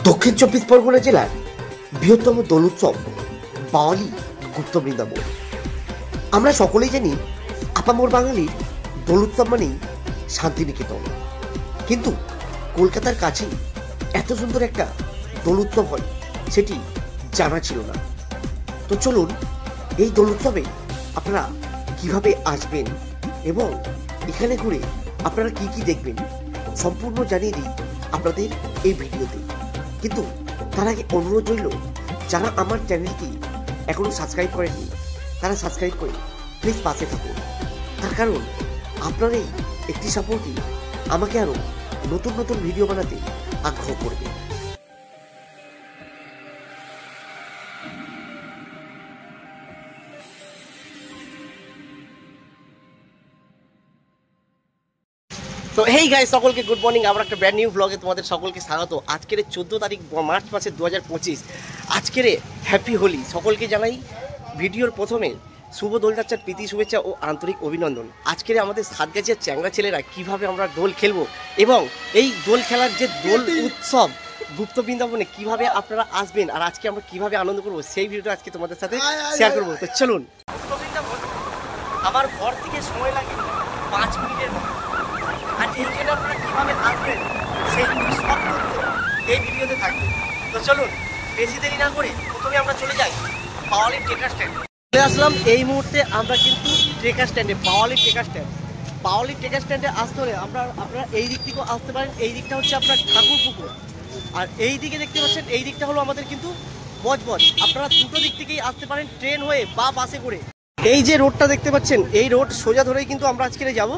দক্ষিণ চব্বিশ পরগনা জেলার বৃহত্তম দোল উৎসব বাওয়ালি গুপ্ত বৃন্দাবন। আমরা সকলেই জানি আপামর বাঙালির দোল উৎসব মানেই শান্তিনিকেতন, কিন্তু কলকাতার কাছেই এত সুন্দর একটা দোল উৎসব হয় সেটি জানা ছিল না। তো চলুন এই দোল উৎসবে আপনারা কিভাবে আসবেন এবং এখানে ঘুরে আপনারা কি কি দেখবেন সম্পূর্ণ জানিয়ে দিই আপনাদের এই ভিডিওতে। কিন্তু তার আগে অনুরোধ রইল, যারা আমার চ্যানেলটি এখনো সাবস্ক্রাইব করেননি তারা সাবস্ক্রাইব করে প্লিজ পাশে থাকুন। তার কারণ আপনার এই একটি সাপোর্টই আমাকে আরও নতুন নতুন ভিডিও বানাতে আগ্রহ করবে। তো হেই গাইস, সকলকে গুড মর্নিং। আবার একটা ব্র্যান্ড নিউ ব্লগে তোমাদের সকলকে স্বাগত। আজকের 14 তারিখ মার্চ মাসের 2025, আজকের হ্যাপি হোলি। সকলকে জানাই ভিডিওর প্রথমে শুভ দোলযাত্রার প্রীতি শুভেচ্ছা ও আন্তরিক অভিনন্দন। আজকের আমাদের সাতগাছিয়ার চ্যাংড়া ছেলেরা কিভাবে আমরা দোল খেলবো এবং এই দোল খেলার যে দোল উৎসব গুপ্ত বৃন্দাবনে কিভাবে আপনারা আসবেন আর আজকে আমরা কিভাবে আনন্দ করবো সেই ভিডিওটা আজকে তোমাদের সাথে শেয়ার করবো। তো চলুন। গুপ্ত বৃন্দাবন আমার ঘর থেকে সময় লাগে 5 মিনিটের মতো, আর এইখানে আপনারা কীভাবে আসবেন সেই সব তথ্য এই ভিডিওতে থাকবে। তো চলুন বেশি দেরি না করে প্রথমে আমরা চলে যাই বাওয়ালির ট্রেকার স্ট্যান্ডে। চলে আসলাম এই মুহূর্তে আমরা কিন্তু ট্রেকার স্ট্যান্ডে, বাওয়ালির ট্রেকার স্ট্যান্ড। বাওয়ালির ট্রেকার স্ট্যান্ডে আসতে হলে আপনারা এই দিক থেকেও আসতে পারেন। এই দিকটা হচ্ছে আপনার ঠাকুর পুকুর, আর এই দিকে দেখতে পাচ্ছেন এই দিকটা হলো আমাদের কিন্তু বজবজ। আপনারা দুটো দিক থেকেই আসতে পারেন, ট্রেন হয়ে বা বাসে করে। এই যে রোডটা দেখতে পাচ্ছেন এই রোড সোজা ধরেই কিন্তু আমরা আজকে যাব।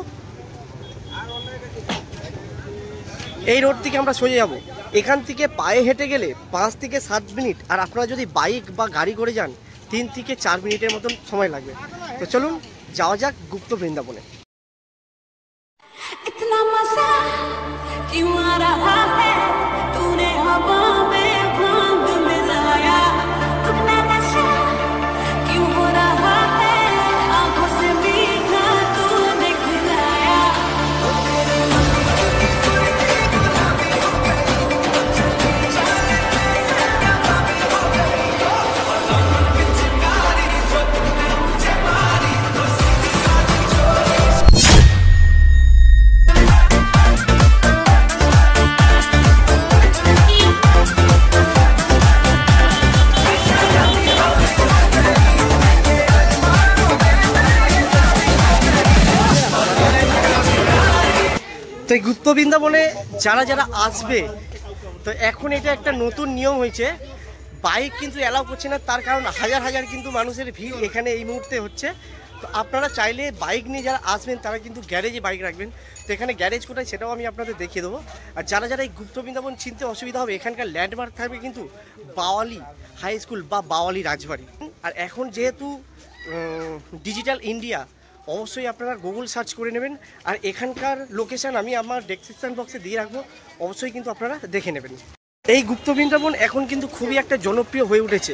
এই রোড থেকে আমরা সোজা যাব। এখান থেকে পায়ে হেঁটে গেলে 5 থেকে 7 মিনিট, আর আপনারা যদি বাইক বা গাড়ি করে যান 3 থেকে 4 মিনিটের মতন সময় লাগবে। তো চলুন যাওয়া যাক গুপ্ত বৃন্দাবনে। তো এই গুপ্ত বৃন্দাবনে যারা যারা আসবে, তো এখন এটা একটা নতুন নিয়ম হয়েছে, বাইক কিন্তু অ্যালাউ করছে না। তার কারণ হাজার হাজার কিন্তু মানুষের ভিড় এখানে এই মুহূর্তে হচ্ছে। তো আপনারা চাইলে বাইক নিয়ে যারা আসবেন তারা কিন্তু গ্যারেজে বাইক রাখবেন। তো এখানে গ্যারেজ কোথায় সেটাও আমি আপনাদের দেখিয়ে দেবো। আর যারা যারা এই গুপ্ত বৃন্দাবন চিনতে অসুবিধা হবে, এখানকার ল্যান্ডমার্ক থাকবে কিন্তু বাওয়ালি হাই স্কুল বা বাওয়ালি রাজবাড়ি। আর এখন যেহেতু ডিজিটাল ইন্ডিয়া, অবশ্যই আপনারা গুগল সার্চ করে নেবেন। আর এখানকার লোকেশান আমি আমার ডেসক্রিপশন বক্সে দিয়ে রাখবো, অবশ্যই কিন্তু আপনারা দেখে নেবেন। এই গুপ্ত বৃন্দাবন এখন কিন্তু খুবই একটা জনপ্রিয় হয়ে উঠেছে।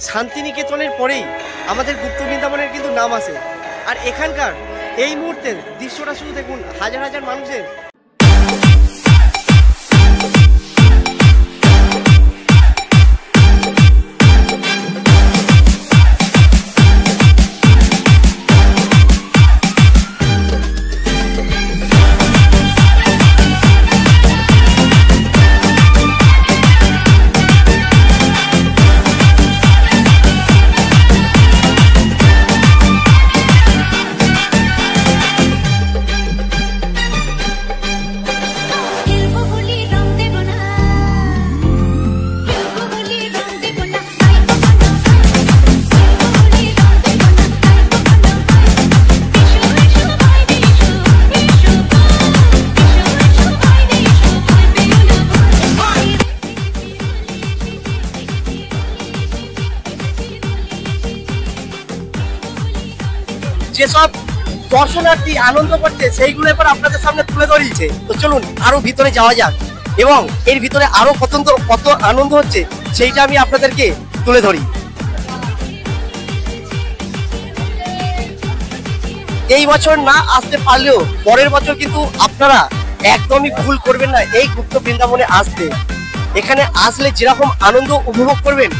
শান্তিনিকেতনের পরেই আমাদের গুপ্ত বৃন্দাবনের কিন্তু নাম আসে। আর এখানকার এই মুহূর্তের দৃশ্যটা শুধু দেখুন, হাজার হাজার মানুষের। যেসব দর্শনার্থী আনন্দ করছে সেইগুলো এবার আপনাদের সামনে তুলে ধরিয়েছে। তো চলুন আরো ভিতরে যাওয়া যাক এবং এর ভিতরে আরো কত আনন্দ হচ্ছে সেইটা আমি আপনাদেরকে তুলে ধরি। এই বছর না আসতে পারলেও পরের বছর কিন্তু আপনারা একদমই ভুল করবেন না এই গুপ্ত বৃন্দাবনে আসতে। এখানে আসলে যেরকম আনন্দ উপভোগ করবেন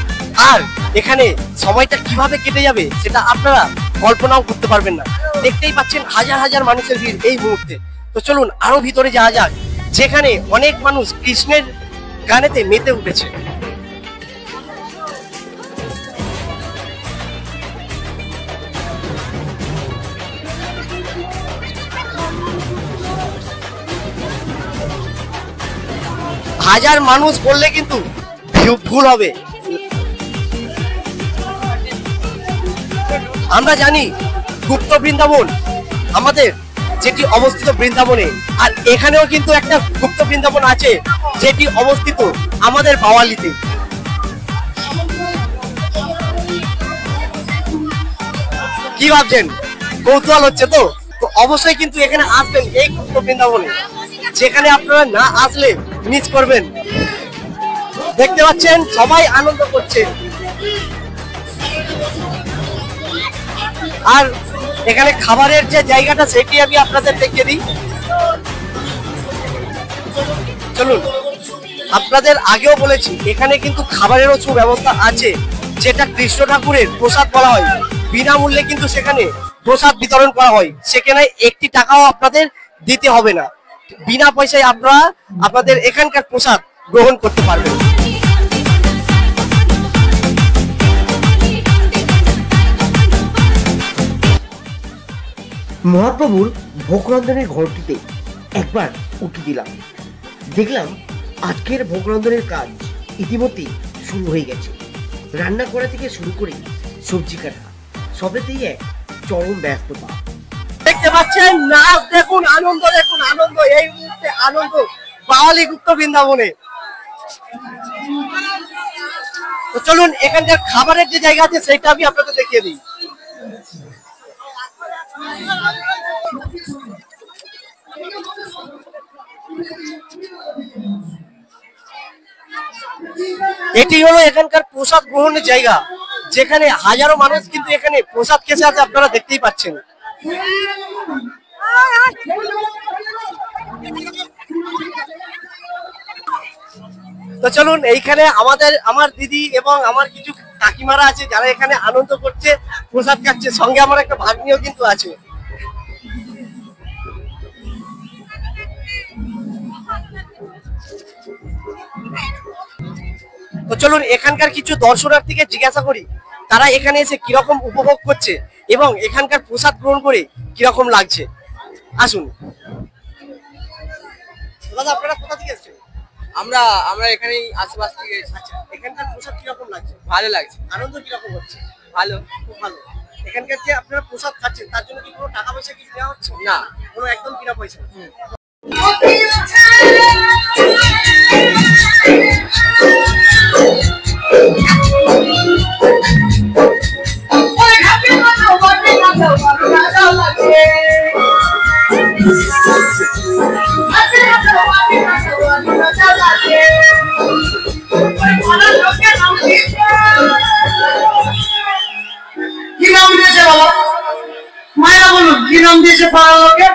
আর এখানে সময়টা কিভাবে কেটে যাবে সেটা আপনারা কল্পনাও করতে পারবেন না। দেখতেই পাচ্ছেন হাজার হাজার মানুষের ভিড় এই মুহূর্তে। তো চলুন আরো ভিতরে যাওয়া যাক, যেখানে অনেক মানুষ কৃষ্ণের গানেতে মেতে উঠেছে। হাজার মানুষ বললে কিন্তু ভুল হবে। আমরা জানি গুপ্ত বৃন্দাবন আমাদের যেটি অবস্থিত বৃন্দাবনে, আর এখানেও কিন্তু একটা গুপ্ত বৃন্দাবন আছে যেটি অবস্থিত আমাদের বাওয়ালিতে। কি ভাবছেন, কৌতূহল হচ্ছে তো? তো অবশ্যই কিন্তু এখানে আসবেন এই গুপ্ত বৃন্দাবনে, যেখানে আপনারা না আসলে মিস করবেন। দেখতে পাচ্ছেন সবাই আনন্দ করছে। আর এখানে খাবারের যে জায়গাটা সেটি আমি আপনাদের দেখিয়ে দিই। চলুন, আপনাদের আগেও বলেছি এখানে কিন্তু খাবারেরও সুব্যবস্থা আছে, যেটা কৃষ্ণ ঠাকুরের প্রসাদ বলা হয়। বিনামূল্যে কিন্তু সেখানে প্রসাদ বিতরণ করা হয়, সেখানে একটি টাকাও আপনাদের দিতে হবে না। বিনা পয়সায় আপনারা আপনাদের এখানকার প্রসাদ গ্রহণ করতে পারবেন। মহাপ্রভুর ভোগরন্ধনের ঘরটিতে একবার উঠে দিলাম, দেখলাম আজকের ভোগরন্ধনের কাজ ইতিমধ্যেই শুরু হয়ে গেছে। রান্না করা থেকে শুরু করে সবজি কাটা সবেতেই এক চরম ব্যস্ততা। দেখতে পাচ্ছেন, নাচ দেখুন, আনন্দ দেখুন, আনন্দ এই মুহূর্তে আনন্দ বাওয়ালি গুপ্ত বৃন্দাবনে। তো চলুন এখানকার খাবারের যে জায়গা আছে সেটা আমি আপনাদের দেখিয়ে দিই। এটি হলো এখানকার প্রসাদ গ্রহণের জায়গা, যেখানে হাজারো মানুষ কিন্তু এখানে প্রসাদ খেতে আছে, আপনারা দেখতেই পাচ্ছেন। তো চলুন, এইখানে আমার দিদি এবং আমার কিছু কাকিমারা আছে যারা এখানে আনন্দ করছে, প্রসাদ খাচ্ছে। সঙ্গে আমার একটা ভাগ্নিও কিন্তু আছে। তো চলুন এখানকার কিছু দর্শনার্থীকে জিজ্ঞাসা করি তারা এখানে এসে কিরকম উপভোগ করছে এবং এখানকার প্রসাদ গ্রহণ করে কিরকম লাগছে। আসুন দাদা, আপনারা কোথা থেকে এসেছেন? আমরা এখানেই আশেপাশ থেকে। আচ্ছা, এখানকার প্রসাদ কিরকম লাগছে? ভালো লাগছে। আনন্দ কিরকম হচ্ছে? ভালো, খুব ভালো। এখানকার যে আপনারা প্রসাদ খাচ্ছেন তার জন্য কি কোনো টাকা পয়সা কিছু দেওয়া হচ্ছে? না, কোনো একদম বিনা পয়সা। কি নাম দিয়েছে বাবা? মায়েরা বলুন, কি নাম দিয়েছে পাড়ার লোকে?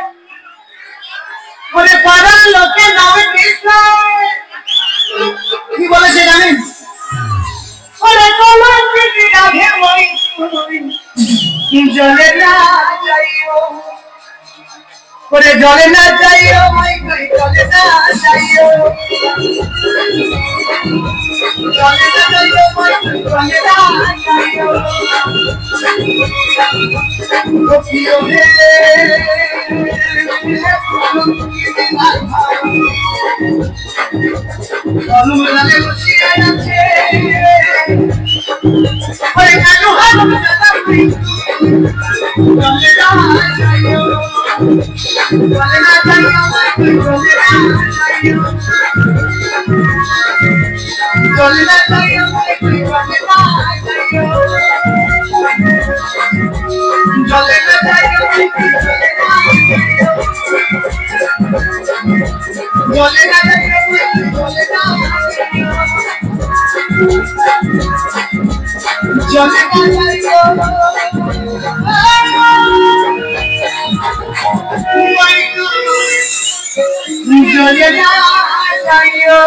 বলে পাড়ার লোকের নামে কৃষ্ণ। কি বলেছে জানেন? বলে কলম থেকে রাধে মই জলে না যাইও, বলে জলে না যাইও, মই জলে না যাইও, জলে না যাইও, মই জলে না যাইও। গোপিও হে কলম লালে বসিয়ে আছে, ওই কানু হাত জলে না যাইও, জলে না যাইও, জলে না যাইও, জলে না যাইও, জলে না যাইও, জলে না যাইও, জলে না যাইও, জলে না জলে না যাইও, জলে না যাইও।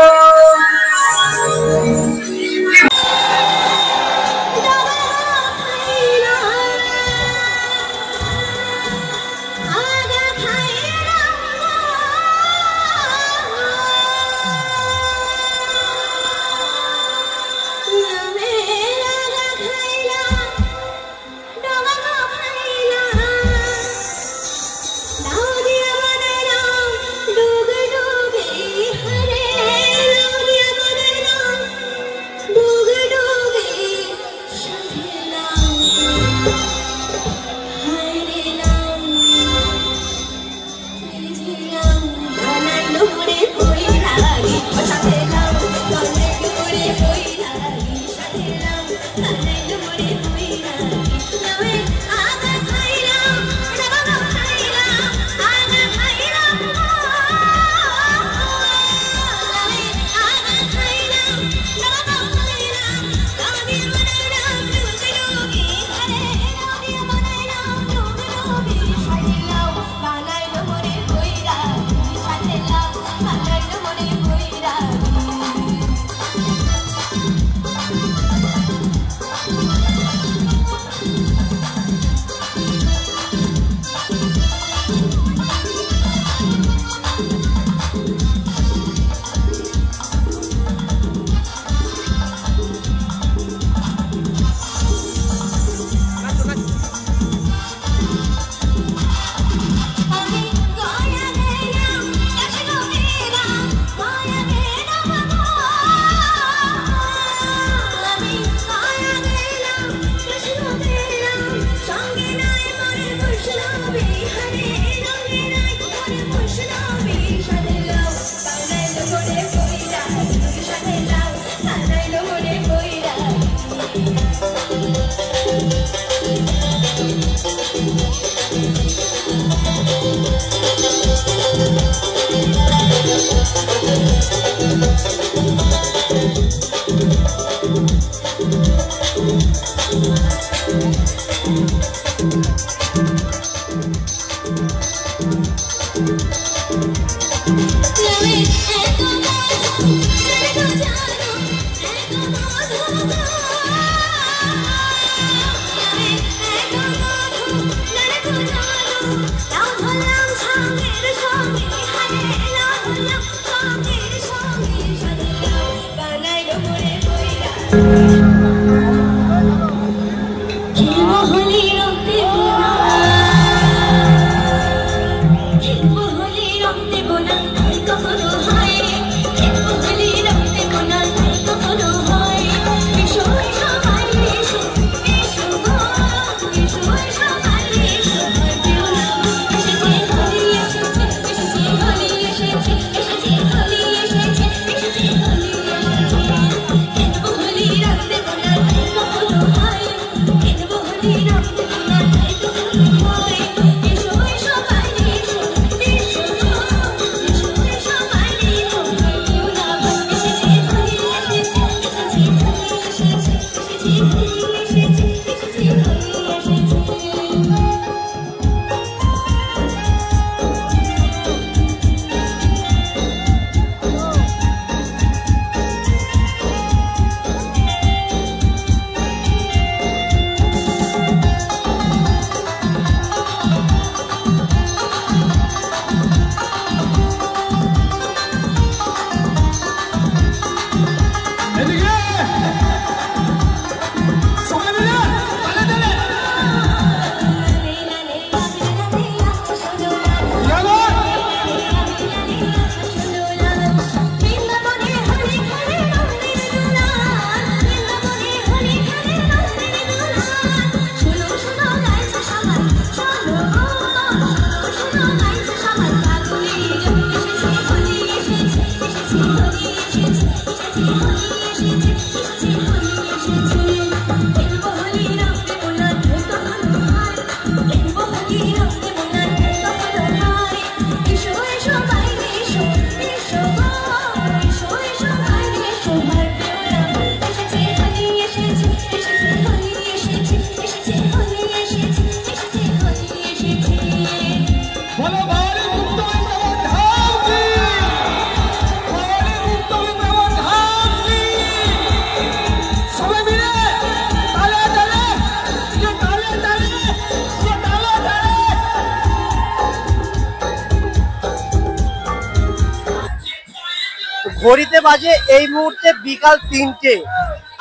ঘড়িতে বাজে এই মুহূর্তে বিকাল 3টে,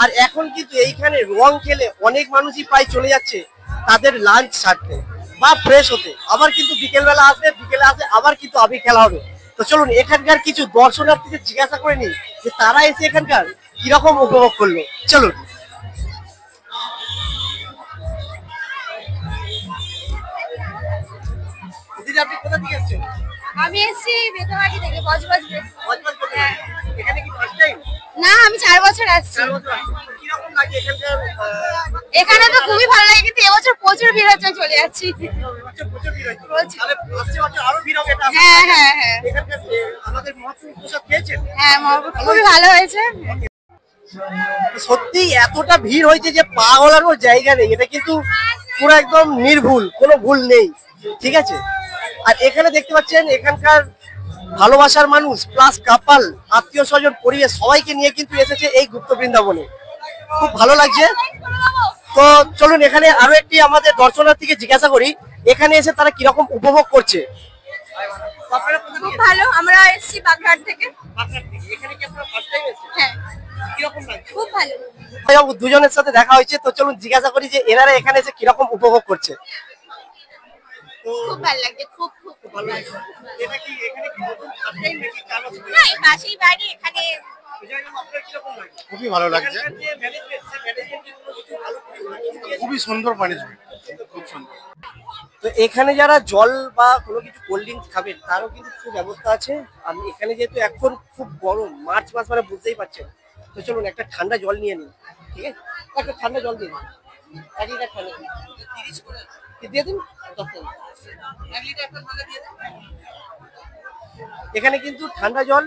আর এখন কিন্তু এইখানে রং খেলে অনেক মানুষই প্রায় চলে যাচ্ছে তাদের লাঞ্চ সারতে বা ফ্রেশ হতে, আবার কিন্তু বিকেলবেলা আসবে, বিকেলে আসে আবার কিন্তু আবির খেলা হবে। তো চলুন এখানকার কিছু দর্শনার্থীদের জিজ্ঞাসা করে নিই যে তারা এসে এখানকার কিরকম উপভোগ করলো। চলুন। দিদি আপনি কোথা থেকে এসেছেন? আমি এসেছি বেতবাড়ি থেকে, বজবজ। এখানে কি ফার্স্ট টাইম? না, আমি 4 বছর আসছি। কিরকম লাগে এখানকার? এখানে তো খুবই ভালো লাগে, কিন্তু এবছর প্রচুর ভিড় হচ্ছে, চলে যাচ্ছি। প্রচুর ভিড় হচ্ছে। তাহলে আসছে বছর আরো ভিড় হবে এটা? হ্যাঁ হ্যাঁ হ্যাঁ। এখানকার আমাদের মহাপ্রভু প্রসাদ খেয়েছেন? হ্যাঁ, খুবই ভালো হয়েছে। সত্যি এতটা ভিড় হয়েছে যে পা গলানোর জায়গা নেই, এটা কিন্তু পুরো একদম নির্ভুল, কোনো ভুল নেই, ঠিক আছে। আর এখানে দেখতে পাচ্ছেন এখানকার ভালোবাসার মানুষ প্লাস কাপাল, আত্মীয় স্বজন, পরিবেশ সবাইকে নিয়ে কিন্তু এসেছে এই গুপ্ত বৃন্দাবনে। খুব ভালো লাগছে। তো চলুন এখানে আরো একটি আমাদের দর্শনার্থীকে জিজ্ঞাসা করি এখানে এসে তারা কিরকম উপভোগ করছে। খুব ভালো, আমরা এসেছি বাগড়াট থেকে। হ্যাঁ, খুব ভালো। দুজনের সাথে দেখা হয়েছে, তো চলুন জিজ্ঞাসা করি যে এনারা এখানে এসে কিরকম উপভোগ করছে। খুব ভালো লাগছে, খুব খুব ভালো লাগছে। এটা কি এখানে কি নতুন আসেই নাকি কালো ছিল? না, এই পাশেই বাড়ি, এখানে খুবই ভালো লাগছে, খুবই সুন্দর ম্যানেজমেন্ট, খুব সুন্দর। তো এখানে যারা জল বা কোনো কিছু কোল্ড ড্রিঙ্কস খাবেন তারও কিন্তু সুব্যবস্থা আছে। আমি এখানে যেহেতু এখন খুব গরম, মার্চ মাস মানে বুঝতেই পারছেন, তো চলুন একটা ঠান্ডা জল নিয়ে নিন, ঠিক আছে? একটা ঠান্ডা জল দিন, 1 লিটার ঠান্ডা দিন, 30 করে দিয়ে দিন, 10 টাকা 1 লিটার একটা ঠান্ডা দিয়ে দিন। এখানে কিন্তু ঠান্ডা জল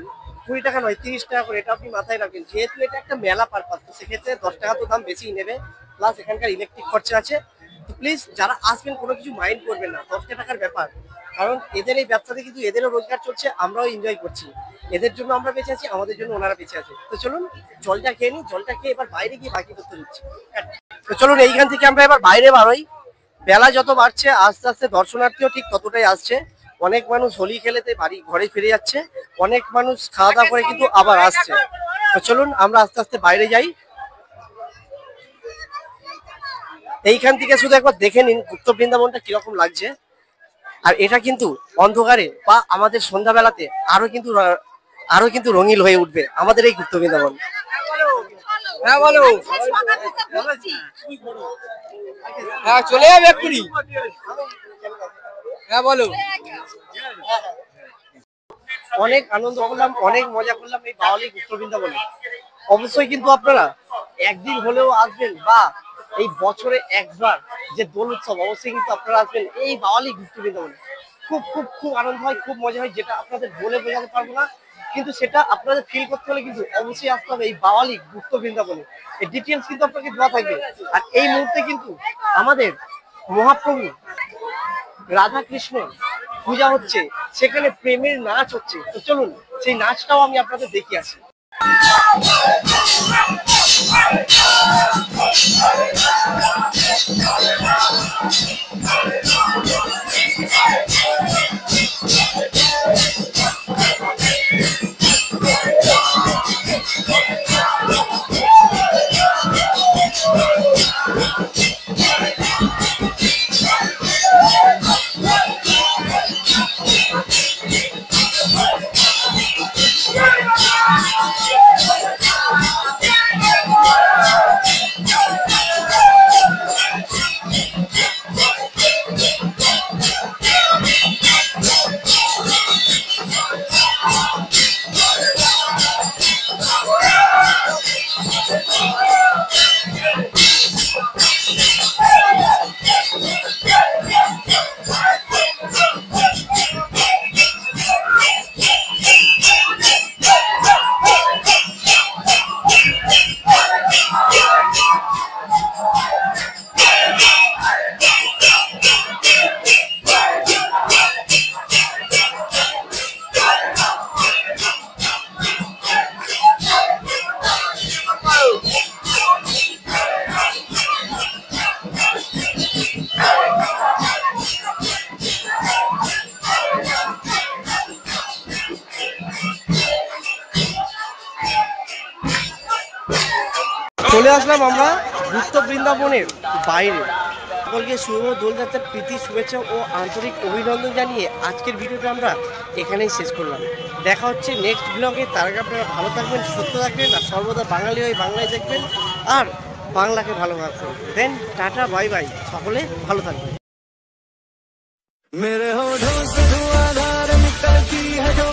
20 টাকা নয়, 30 টাকা করে, এটা আপনি মাথায় রাখবেন। যেহেতু এটা একটা মেলা পারপাস, তো সেক্ষেত্রে 10 টাকা তো দাম বেশি নেবে, প্লাস এখানকার ইলেকট্রিক খরচা আছে। তো প্লিজ যারা আসবেন কোনো কিছু মাইন্ড করবেন না, 10 টাকার ব্যাপার, কারণ এদের এই ব্যবসাতে কিন্তু এদেরও রোজগার চলছে, আমরাও এনজয় করছি। এদের জন্য আমরা বেঁচে আছি, আমাদের জন্য ওনারা বেঁচে আছে। তো চলুন জলটা খেয়ে নিই, জলটা খেয়ে এবার বাইরে গিয়ে বাকি করতে দিচ্ছি। তো চলুন এইখান থেকে আমরা এবার বাইরে বাড়াই। বেলা যত বাড়ছে আস্তে আস্তে দর্শনার্থীও ঠিক ততটাই আসছে। অনেক মানুষ হোলি খেলেতে বাড়ি ঘরে ফিরে যাচ্ছে, অনেক মানুষ খাওয়া দাওয়া করে কিন্তু আবার আসছে। তো চলুন আমরা আস্তে আস্তে বাইরে যাই। এইখান থেকে শুধু একবার দেখে নিন গুপ্ত বৃন্দাবনটা কিরকম লাগছে। আর এটা কিন্তু অন্ধকারে বা আমাদের সন্ধ্যাবেলাতে আরো কিন্তু রঙিন হয়ে উঠবে আমাদের এই গুপ্ত বৃন্দাবন। হ্যাঁ বলো, হ্যাঁ চলে যাবে এক্ষুনি। হ্যাঁ বলো। অনেক আনন্দ করলাম, অনেক মজা করলাম এই বাওয়ালি গুপ্ত বৃন্দাবনে। অবশ্যই কিন্তু আপনারা একদিন হলেও আসবেন, বা এই বছরে একবার যে দোল উৎসব, অবশ্যই কিন্তু আপনারা আসবেন এই বাওয়ালি গুপ্ত বৃন্দাবনে। খুব খুব খুব আনন্দ হয়, খুব মজা হয়, যেটা আপনাদের বলে বোঝাতে পারবো না, কিন্তু সেটা আপনাদের ফিল করতে হলে কিন্তু অবশ্যই আসতে হবে এই বাওয়ালি গুপ্ত বৃন্দাবনে। এই ডিটেলস কিন্তু আপনাকে দেওয়া থাকবে। আর এই মুহূর্তে কিন্তু আমাদের মহাপ্রভু রাধা কৃষ্ণ পূজা হচ্ছে, সেখানে প্রেমের নাচ হচ্ছে। তো চলুন সেই নাচটাও আমি আপনাদের দেখিয়ে আসি। চলে আসলাম আমরা গুপ্ত বৃন্দাবনের বাইরে। সকলকে শুভ দোলযাত্রার প্রীতি, শুভেচ্ছা ও আন্তরিক অভিনন্দন জানিয়ে আজকের ভিডিওটা আমরা এখানেই শেষ করলাম। দেখা হচ্ছে নেক্সট ব্লগে। তার আগে আপনারা ভালো থাকবেন, সুস্থ থাকবেন, আর সর্বদা বাঙালি হয়ে বাংলায় দেখবেন আর বাংলাকে ভালোবাসবেন। দেন টাটা, বাই বাই, সকলে ভালো থাকবেন। मेरे होठों से धुआंधार निकलती है जो